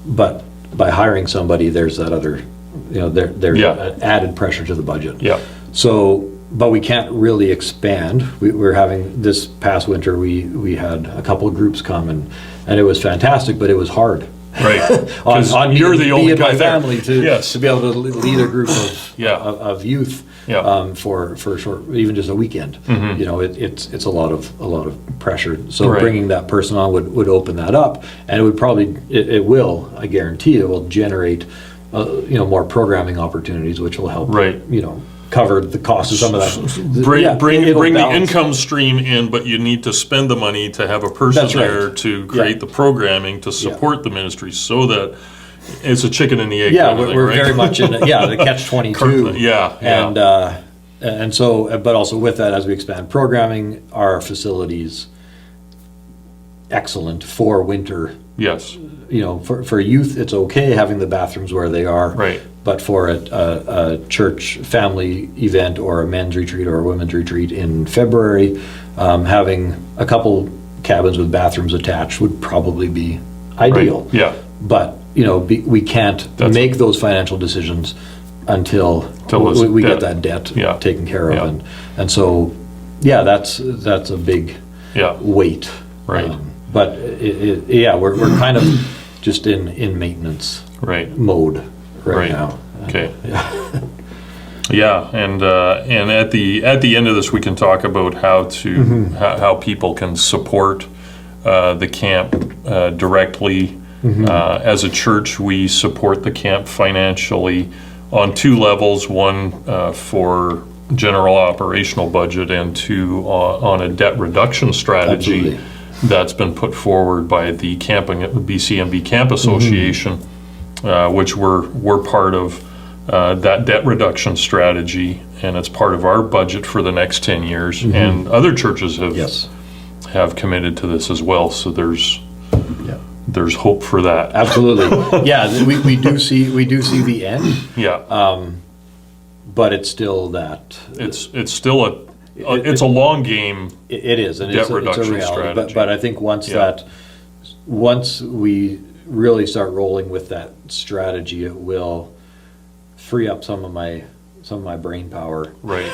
B: But by hiring somebody, there's that other, there's added pressure to the budget. So, but we can't really expand. We're having, this past winter, we had a couple of groups come, and it was fantastic, but it was hard. on
A: you're the only guy
B: my
A: there.
B: Family to be able to lead a group of youth for short, even just a weekend. It's a lot of pressure. So bringing that person on would open that up, and it would probably it will, I guarantee it will generate more programming opportunities, which will help cover the cost of some of that.
A: Bring the income stream in, but you need to spend the money to have a person there to create the programming to support the ministry, so that It's a chicken and the egg.
B: Yeah,
A: kind of thing,
B: we're
A: right?
B: very much in the catch-22.
A: Yeah.
B: And so, but also with that, as we expand programming, our facilities excellent for winter.
A: Yes.
B: For youth, it's okay having the bathrooms where they are.
A: Right.
B: But for a church family event or a men's retreat or a women's retreat in February, having a couple cabins with bathrooms attached would probably be ideal.
A: Right. Yeah.
B: But, we can't make those financial decisions until we get that debt taken care of.
A: Yeah.
B: And so, that's a big weight.
A: Right.
B: But we're kind of just in maintenance mode right now.
A: Okay. Yeah, and at the end of this, we can talk about how people can support the camp directly. As a church, we support the camp financially on two levels: one for general operational budget, and two on a debt reduction strategy.
B: Absolutely.
A: That's been put forward by the BCMB Camp Association, which we're part of that debt reduction strategy, and it's part of our budget for the next 10 years. And other churches have committed to this as well. So there's hope for that.
B: Absolutely. Yeah, we do see the end.
A: Yeah.
B: But it's still that.
A: It's still it's a long game.
B: It is, and
A: debt
B: it's a
A: reduction
B: reality.
A: strategy.
B: But I think once we really start rolling with that strategy, it will free up some of my brain power,
A: Right.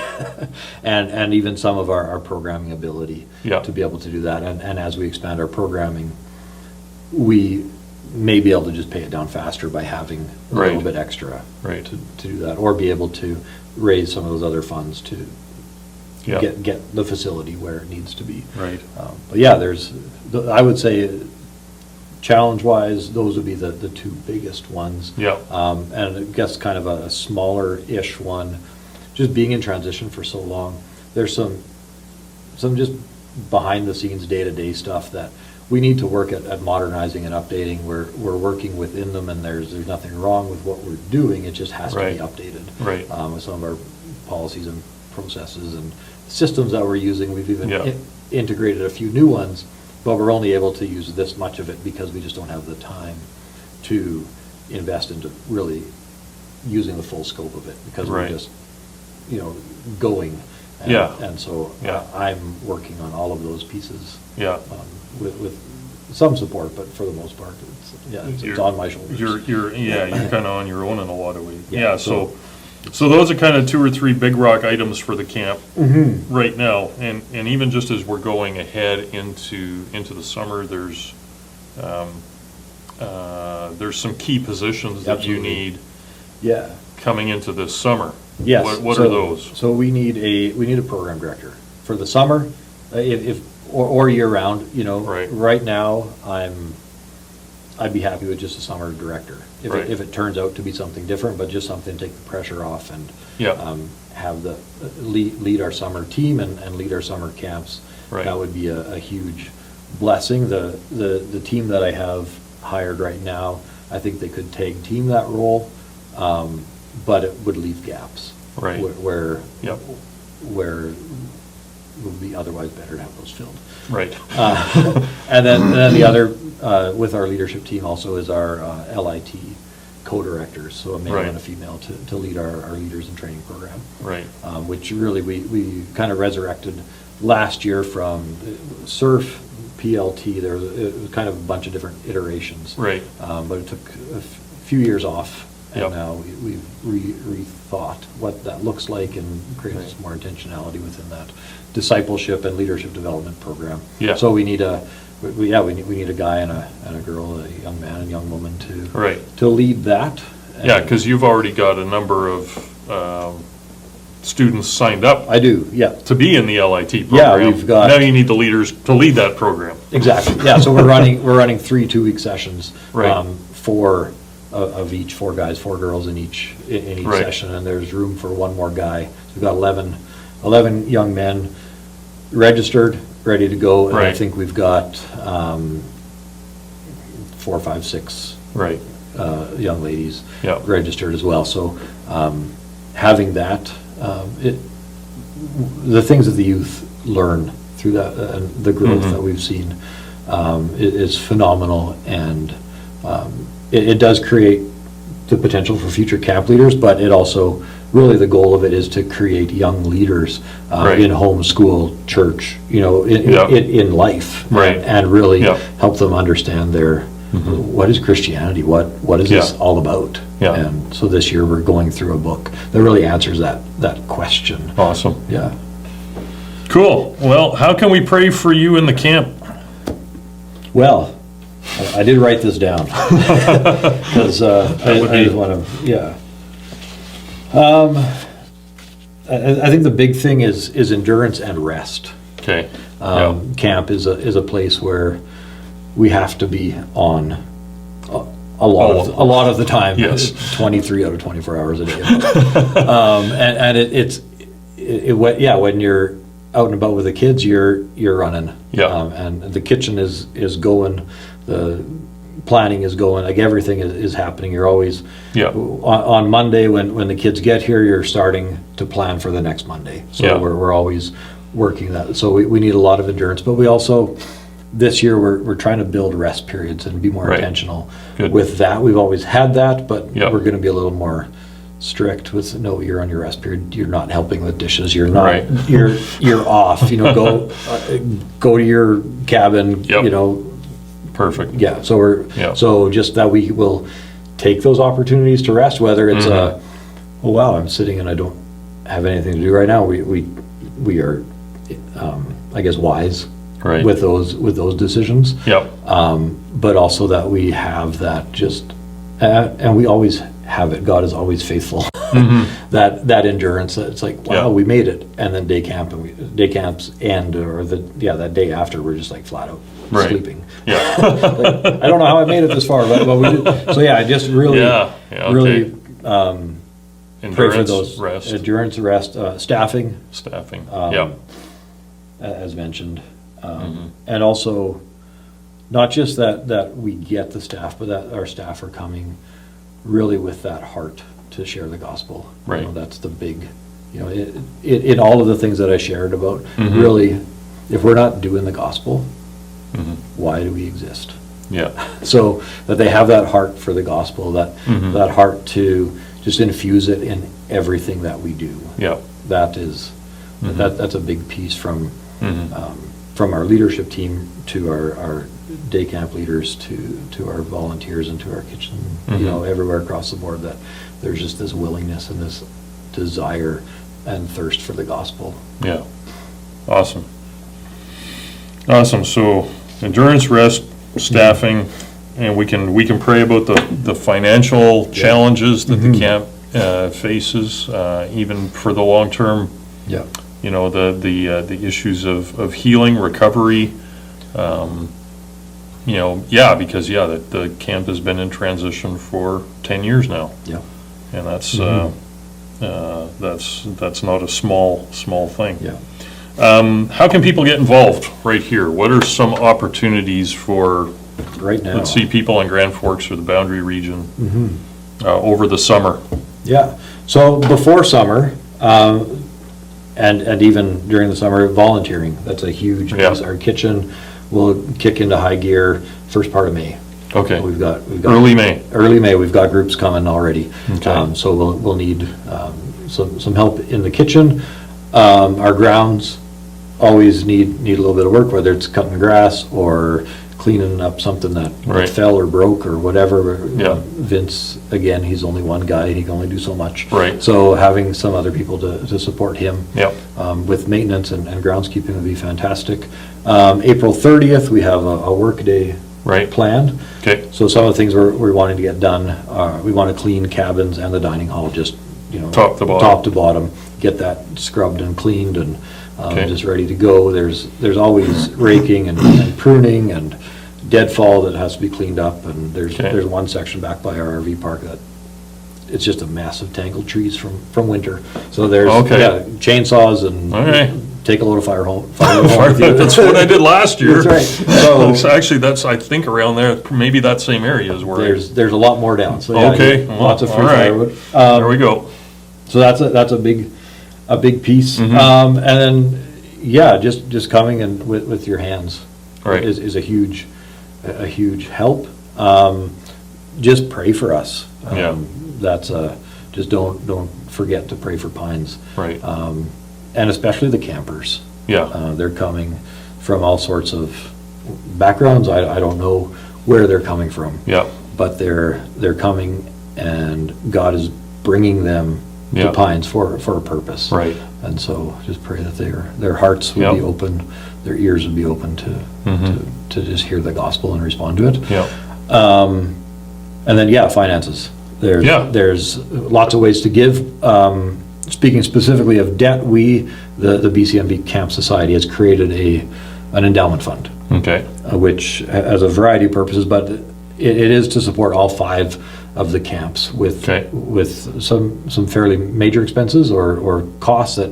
B: and even some of our programming ability to be able to do that. And as we expand our programming, we may be able to just pay it down faster by having a little bit extra to do that, or be able to raise some of those other funds to get the facility where it needs to be.
A: Right.
B: But I would say, challenge-wise, those would be the two biggest ones.
A: Yeah.
B: And I guess kind of a smaller-ish one, just being in transition for so long, there's some just behind-the-scenes, day-to-day stuff that we need to work at modernizing and updating. We're working within them, and there's nothing wrong with what we're doing. It just has to be updated.
A: Right.
B: With some of our policies and processes and systems that we're using. We've even integrated a few new ones, but we're only able to use this much of it because we just don't have the time to invest into really using the full scope of it, because we're just going. And so I'm working on all of those pieces with some support, but for the most part it's on my shoulders.
A: You're kind of on your own in a lot of ways. So those are kind of two or three big rock items for the camp right now, and even just as we're going ahead into the summer, there's some key positions that you need coming into this summer.
B: Yes.
A: What are those?
B: So we need a program director for the summer, or year round. Right now I'd be happy with just a summer director. If it turns out to be something different, but just something to take the pressure off and have the lead our summer team and lead our summer camps. That would be a huge blessing. The team that I have hired right now, I think they could tag team that role, but it would leave gaps where it would be otherwise better to have those filled.
A: Right.
B: And then the other, with our leadership team also, is our LIT co-directors, so a male and a female to lead our leaders in training program.
A: Right.
B: Which really we kind of resurrected last year from SURF, PLT. There was kind of a bunch of different iterations.
A: Right.
B: But it took a few years off, and now we've rethought what that looks like and created some more intentionality within that discipleship and leadership development program. Yeah. So we need we need a guy and a girl, a young man and young woman to lead that.
A: Yeah, because you've already got a number of students signed up.
B: I do,
A: to be in the LIT program.
B: Yeah, we've got.
A: Now you need the leaders to lead that program.
B: Exactly. Yeah. So we're running 3 2-week sessions. Four guys, 4 girls in each session, and there's room for one more guy. So we've got 11 young men registered, ready to go, and I think we've got 4, 5, 6 young ladies
A: Yeah.
B: registered as well. So having that, the things that the youth learn through that and the growth that we've seen is phenomenal, and it does create the potential for future camp leaders, but it also, really the goal of it is to create young leaders in home, school, church, in life,
A: Right.
B: and really
A: Yeah.
B: help them understand what is Christianity, what is this all about?
A: Yeah.
B: And so this year we're going through a book that really answers that question.
A: Awesome.
B: Yeah.
A: Cool. Well, how can we pray for you in the camp?
B: Well, I did write this down because I just want to, yeah. I think the big thing is endurance and rest.
A: Okay.
B: Camp is a place where we have to be on a lot of the time.
A: Yes.
B: 23 out of 24 hours a day. When you're out and about with the kids, you're running.
A: Yeah.
B: And the kitchen is going, the planning is going, like everything is happening. You're always, on Monday when the kids get here, you're starting to plan for the next Monday. So we're always working that. So we need a lot of endurance, but we also, this year we're trying to build rest periods and be more intentional with that. We've always had that, but we're going to be a little more strict with, no, you're on your rest period, you're not helping with dishes, you're not, you're off, go to your cabin,
A: Perfect.
B: Yeah, so so just that we will take those opportunities to rest, whether it's oh wow, I'm sitting and I don't have anything to do right now. We are I guess wise with those decisions.
A: Yep.
B: But also that we have that and we always have it. God is always faithful. That endurance. It's like, wow, we made it. And then day camps end, or that day after, we're just like flat out sleeping.
A: Yeah.
B: Like, I don't know how I made it this far, but we did. So I just really, really pray for those
A: rest.
B: Endurance, rest, staffing, as mentioned, and also not just that we get the staff, but that our staff are coming really with that heart to share the gospel.
A: Right.
B: That's the big, in all of the things that I shared about, really, if we're not doing the gospel, why do we exist?
A: Yeah.
B: So that they have that heart for the gospel, that heart to just infuse it in everything that we do.
A: Yeah.
B: That is, that's a big piece from our leadership team to our day camp leaders to our volunteers and to our kitchen, everywhere across the board, that there's just this willingness and this desire and thirst for the gospel.
A: Yeah. Awesome. So endurance, rest, staffing, and we can pray about the financial challenges that the camp faces, even for the long term.
B: Yeah.
A: The issues of healing, recovery. Because the camp has been in transition for 10 years now.
B: Yeah.
A: And that's not a small thing.
B: Yeah.
A: How can people get involved right here? What are some opportunities for,
B: right now,
A: let's see, people in Grand Forks or the Boundary region over the summer?
B: Yeah. So before summer, and even during the summer, volunteering, that's a huge piece. Our kitchen will kick into high gear first part of May.
A: Okay.
B: We've got
A: early May.
B: We've got groups coming already. Okay. So we'll need some help in the kitchen. Our grounds always need a little bit of work, whether it's cutting grass or cleaning up something that fell or broke or whatever. Vince, again, he's only one guy, he can only do so much.
A: Right.
B: So having some other people to support him with maintenance and groundskeeping would be fantastic. April 30th, we have a work day planned.
A: Okay.
B: So some of the things we're wanting to get done, we want to clean cabins and the dining hall, just top to bottom, get that scrubbed and cleaned and just ready to go. There's always raking and pruning and deadfall that has to be cleaned up, and there's one section back by our RV park that it's just a massive tangled trees from winter. So there's chainsaws and take a load of firewood home with you.
A: That's what I did last year.
B: That's right.
A: So actually, that's, I think, around there, maybe that same area is where.
B: There's a lot more down. So yeah,
A: Okay.
B: lots of free
A: All right.
B: firewood.
A: There we go.
B: So that's a big piece.
A: Mm-hmm.
B: And then yeah, just coming and with your hands
A: Right.
B: is a huge help. Just pray for us.
A: Yeah.
B: That's just don't forget to pray for Pines.
A: Right.
B: And especially the campers.
A: Yeah.
B: They're coming from all sorts of backgrounds. I don't know where they're coming from.
A: Yeah.
B: But they're coming, and God is bringing them
A: Yeah.
B: to Pines for a purpose.
A: Right.
B: And so just pray that their hearts would be
A: Yep.
B: open, their ears would be open to just hear the gospel and respond to it.
A: Yeah.
B: And then, yeah, finances.
A: Yeah.
B: There's lots of ways to give. Speaking specifically of debt, the BCMB Camp Society has created an endowment fund,
A: Okay.
B: which has a variety of purposes, but it is to support all 5 of the camps with some fairly major expenses or costs that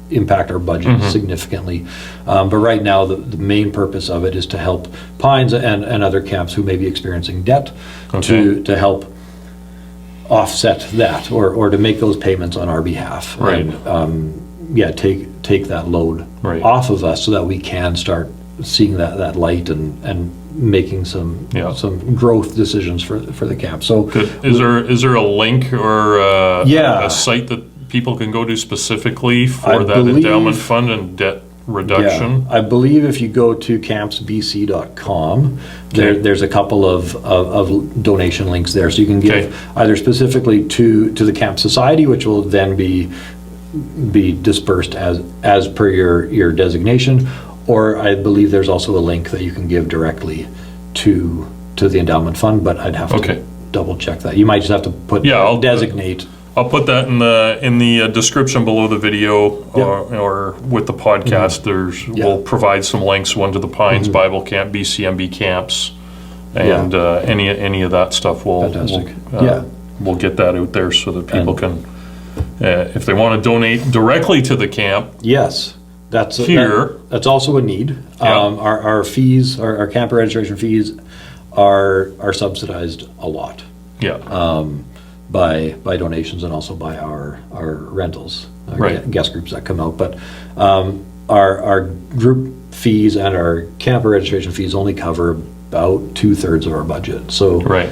B: impact our budget significantly. But right now, the main purpose of it is to help Pines and other camps who may be experiencing debt to help offset that or to make those payments on our behalf.
A: Right.
B: And, take that load
A: Right.
B: off of us so that we can start seeing that light and making some growth decisions for the camp. So
A: Good. Is there a link or
B: Yeah.
A: a site that people can go to specifically for
B: I
A: that
B: believe-
A: endowment fund and debt reduction?
B: I believe if you go to campsbc.com, there's a couple of donation links there. So you can give
A: Okay.
B: either specifically to the Camp Society, which will then be dispersed as per your designation, or I believe there's also a link that you can give directly to the endowment fund, but I'd have
A: Okay.
B: to double check that. You might just have to put
A: Yeah, I'll
B: designate.
A: I'll put that in the description below the video or with the podcast. We'll provide some links, one to the Pines Bible Camp, BCMB camps, and any of that stuff.
B: Fantastic.
A: We'll get that out there so that people can, if they want to donate directly to the camp.
B: Yes, that's
A: Here.
B: that's also a need.
A: Yeah.
B: Our fees, our camper registration fees, are subsidized a lot
A: Yeah.
B: by donations and also by our rentals, our
A: Right.
B: guest groups that come out. But our group fees and our camper registration fees only cover about 2/3 of our budget. So
A: Right.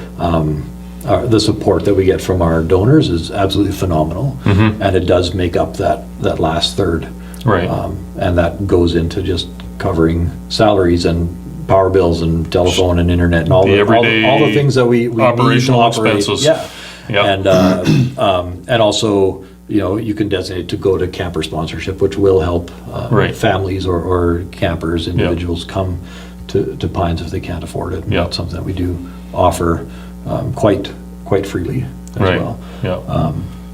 B: the support that we get from our donors is absolutely phenomenal, and it does make up that last third.
A: Right.
B: And that goes into just covering salaries and power bills and telephone and internet and all
A: The
B: the
A: everyday
B: all the things that we need to
A: operational
B: operate.
A: expenses.
B: Yeah.
A: Yeah.
B: And also, you can designate to go to camper sponsorship, which will help
A: Right.
B: families or campers, individuals come to Pines if they can't afford it. And
A: Yeah.
B: that's something that we do offer quite freely as
A: Right.
B: well.
A: Yeah.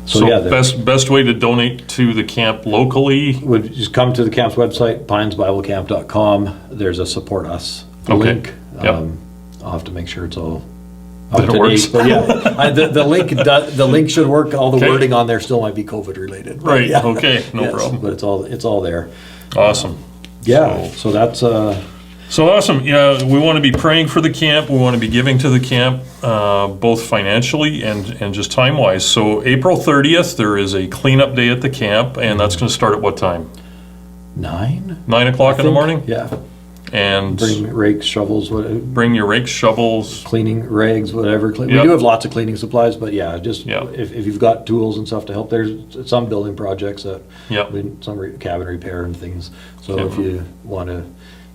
B: So
A: So
B: yeah,
A: best way to donate to the camp locally.
B: would just come to the camp's website, pinesbiblecamp.com. There's a support us
A: Okay.
B: link.
A: Yep.
B: I'll have to make sure it's all
A: That
B: up to
A: works.
B: date. But yeah, the link should work. All the
A: Okay.
B: wording on there still might be COVID related. But
A: Right.
B: yeah.
A: Okay. No
B: Yes,
A: problem.
B: But it's all there.
A: Awesome.
B: Yeah. So that's
A: So awesome. Yeah, we want to be praying for the camp. We want to be giving to the camp, both financially and just time wise. So April 30th, there is a cleanup day at the camp, and that's going to start at what time?
B: 9.
A: 9 o'clock in the morning.
B: Yeah.
A: And
B: Bring rakes, shovels,
A: bring your rakes, shovels.
B: cleaning rags, whatever. We
A: Yep.
B: do have lots of cleaning supplies, but yeah, just
A: Yep.
B: if you've got tools and stuff to help, there's some building projects that
A: Yep.
B: some cabin repair and things. So
A: Yep.
B: if you want to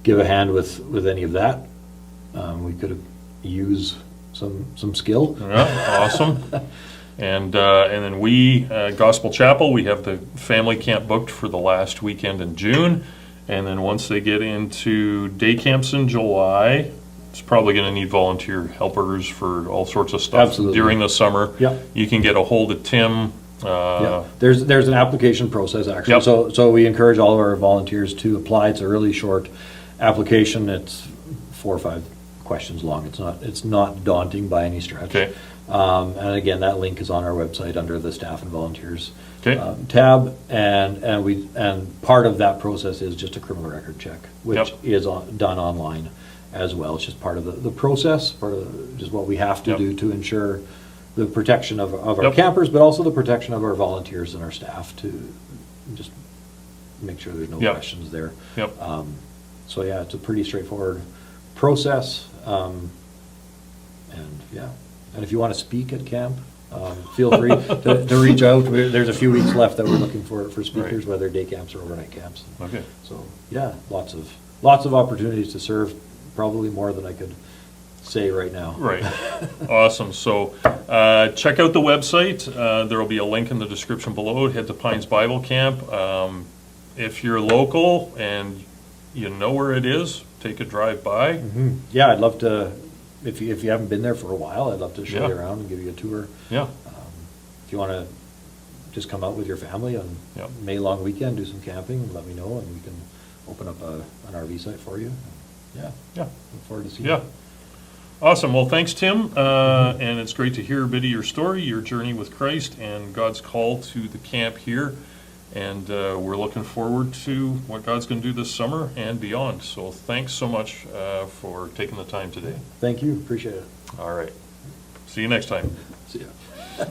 B: give a hand with any of that, we could use some skill.
A: Yeah, awesome. And then we, Gospel Chapel, we have the family camp booked for the last weekend in June. And then once they get into day camps in July, it's probably going to need volunteer helpers for all sorts of stuff.
B: Absolutely.
A: During the summer.
B: Yep.
A: You can get a hold of Tim.
B: Yeah, there's an application process actually.
A: Yep.
B: So we encourage all of our volunteers to apply. It's a really short application. It's 4 or 5 questions long. It's not daunting by any stretch.
A: Okay.
B: And again, that link is on our website under the staff and volunteers
A: Okay.
B: tab, and part of that process is just a criminal record check, which
A: Yep.
B: is done online as well. It's just part of the process, part of just what we have to
A: Yep.
B: do to ensure the protection of our
A: Yep.
B: campers, but also the protection of our volunteers and our staff, to just make sure there's no
A: Yep.
B: questions there.
A: Yep.
B: So yeah, it's a pretty straightforward process. And yeah, and if you want to speak at camp, feel free to reach out. There's a few weeks left that we're looking for speakers,
A: Right.
B: whether day camps or overnight camps.
A: Okay.
B: So yeah, lots of opportunities to serve, probably more than I could say right now.
A: Right. Awesome. So check out the website. There will be a link in the description below. Head to Pines Bible Camp. If you're local and you know where it is, take a drive by.
B: Mhm. Yeah, I'd love to. If you haven't been there for a while, I'd love to show you
A: Yeah.
B: around and give you a tour.
A: Yeah.
B: If you want to just come out with your family on
A: Yep.
B: May long weekend, do some camping, let me know, and we can open up an RV site for you. Yeah,
A: Yeah.
B: look forward to seeing
A: Yeah.
B: you.
A: Awesome. Well, thanks, Tim. And it's great to hear a bit of your story, your journey with Christ, and God's call to the camp here. And we're looking forward to what God's going to do this summer and beyond. So thanks so much for taking the time today.
B: Thank you, appreciate it.
A: All right. See you next time.
B: See ya.